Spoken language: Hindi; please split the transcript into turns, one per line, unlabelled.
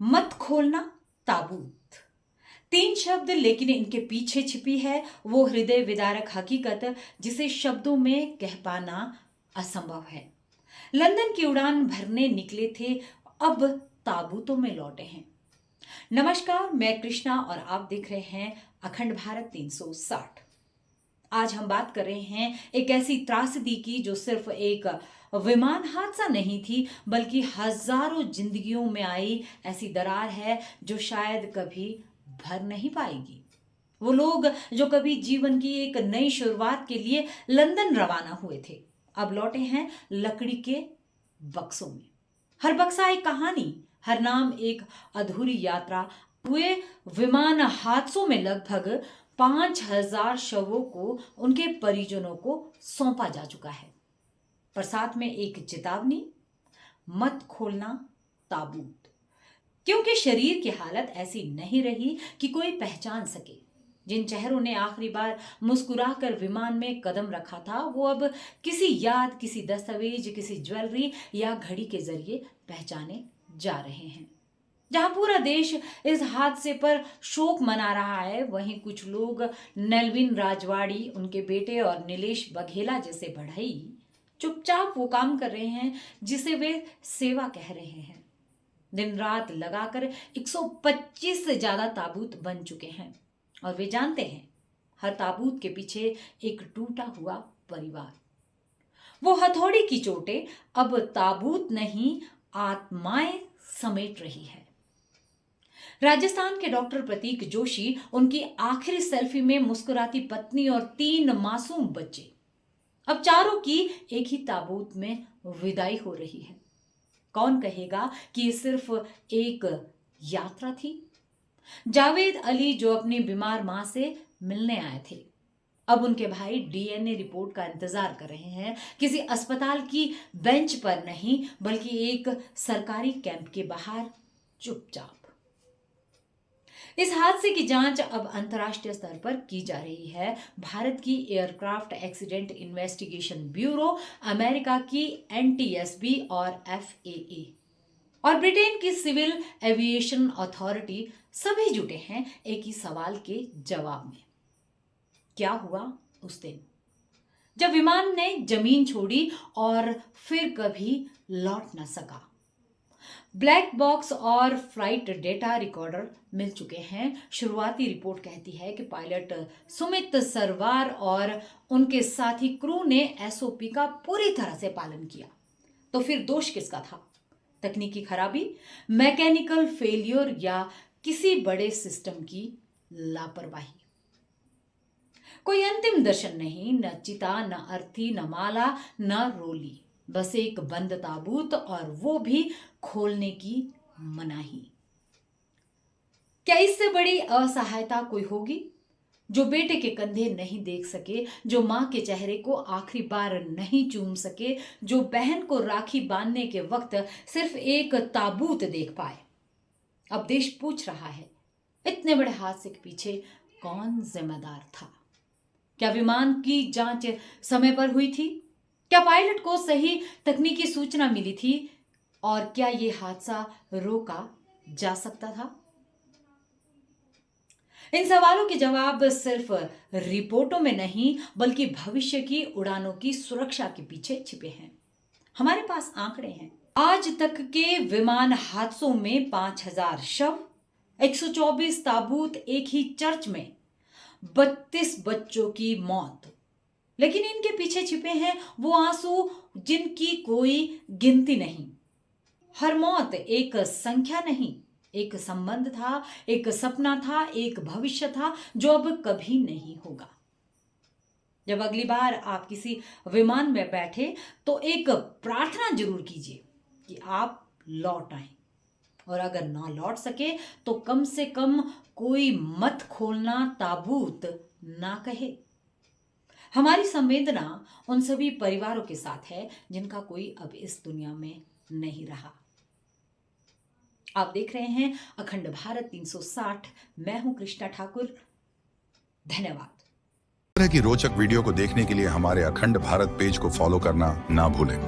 मत खोलना ताबूत। तीन शब्द, लेकिन इनके पीछे छिपी है वो हृदय विदारक हकीकत जिसे शब्दों में कह पाना असंभव है। लंदन की उड़ान भरने निकले थे, अब ताबूतों में लौटे हैं। नमस्कार, मैं कृष्णा और आप देख रहे हैं अखंड भारत 360। आज हम बात कर रहे हैं एक ऐसी त्रासदी की जो सिर्फ एक विमान हादसा नहीं थी, बल्कि हजारों जिंदगियों में आई ऐसी दरार है जो शायद कभी भर नहीं पाएगी। वो लोग जो कभी जीवन की एक नई शुरुआत के लिए लंदन रवाना हुए थे, अब लौटे हैं लकड़ी के बक्सों में। हर बक्सा एक कहानी, हर नाम एक अधूरी यात्रा। हुए विमान हादसों में लगभग 5,000 शवों को उनके परिजनों को सौंपा जा चुका है, पर साथ में एक चेतावनी, मत खोलना ताबूत। क्योंकि शरीर की हालत ऐसी नहीं रही कि कोई पहचान सके। जिन चेहरों ने आखिरी बार मुस्कुराकर विमान में कदम रखा था, वो अब किसी याद, किसी दस्तावेज, किसी ज्वेलरी या घड़ी के जरिए पहचाने जा रहे हैं। जहां पूरा देश इस हादसे पर शोक मना रहा है, वहीं कुछ लोग नेल्विन राजवाड़ी, उनके बेटे और नीलेश बघेला जैसे बढ़ई चुपचाप वो काम कर रहे हैं जिसे वे सेवा कह रहे हैं। दिन रात लगाकर 125 से ज्यादा ताबूत बन चुके हैं और वे जानते हैं हर ताबूत के पीछे एक टूटा हुआ परिवार। वो हथौड़ी की चोटें अब ताबूत नहीं, आत्माएं समेट रही है। राजस्थान के डॉक्टर प्रतीक जोशी, उनकी आखिरी सेल्फी में मुस्कुराती पत्नी और 3 मासूम बच्चे, अब चारों की एक ही ताबूत में विदाई हो रही है। कौन कहेगा कि ये सिर्फ एक यात्रा थी? जावेद अली जो अपनी बीमार मां से मिलने आए थे, अब उनके भाई डीएनए रिपोर्ट का इंतजार कर रहे हैं, किसी अस्पताल की बेंच पर नहीं, बल्कि एक सरकारी कैंप के बाहर चुपचाप। इस हादसे की जांच अब अंतर्राष्ट्रीय स्तर पर की जा रही है। भारत की aircraft accident investigation bureau, America की एनटीएसबी और एफएए और ब्रिटेन की सिविल एविएशन अथॉरिटी सभी जुटे हैं एक ही सवाल के जवाब में। क्या हुआ उस दिन जब विमान ने जमीन छोड़ी और फिर कभी लौट न सका? ब्लैक बॉक्स और फ्लाइट डेटा रिकॉर्डर मिल चुके हैं। शुरुआती रिपोर्ट कहती है कि पायलट सुमित सरवार और उनके साथी क्रू ने एसओपी का पूरी तरह से पालन किया। तो फिर दोष किसका था? तकनीकी खराबी, मैकेनिकल फेलियर या किसी बड़े सिस्टम की लापरवाही? कोई अंतिम दर्शन नहीं, न चिता, न अर्थी, न माला, न रोली, बस एक बंद ताबूत, और वो भी खोलने की मनाही। क्या इससे बड़ी असहायता कोई होगी? जो बेटे के कंधे नहीं देख सके, जो मां के चेहरे को आखिरी बार नहीं चूम सके, जो बहन को राखी बांधने के वक्त सिर्फ एक ताबूत देख पाए। अब देश पूछ रहा है, इतने बड़े हादसे के पीछे कौन जिम्मेदार था? क्या विमान की जांच समय पर हुई थी? क्या पायलट को सही तकनीकी सूचना मिली थी? और क्या यह हादसा रोका जा सकता था? इन सवालों के जवाब सिर्फ रिपोर्टों में नहीं, बल्कि भविष्य की उड़ानों की सुरक्षा के पीछे छिपे हैं। हमारे पास आंकड़े हैं। आज तक के विमान हादसों में 5,000 शव, 124 ताबूत, एक ही चर्च में 32 बच्चों की मौत। लेकिन इनके पीछे छिपे हैं वो आंसू जिनकी कोई गिनती नहीं। हर मौत एक संख्या नहीं, एक संबंध था, एक सपना था, एक भविष्य था जो अब कभी नहीं होगा। जब अगली बार आप किसी विमान में बैठे तो एक प्रार्थना जरूर कीजिए कि आप लौट आए, और अगर ना लौट सके तो कम से कम कोई मत खोलना ताबूत ना कहे। हमारी संवेदना उन सभी परिवारों के साथ है जिनका कोई अब इस दुनिया में नहीं रहा। आप देख रहे हैं अखंड भारत 360। मैं हूं कृष्णा ठाकुर। धन्यवाद।
इस तरह की रोचक वीडियो को देखने के लिए हमारे अखंड भारत पेज को फॉलो करना ना भूलें।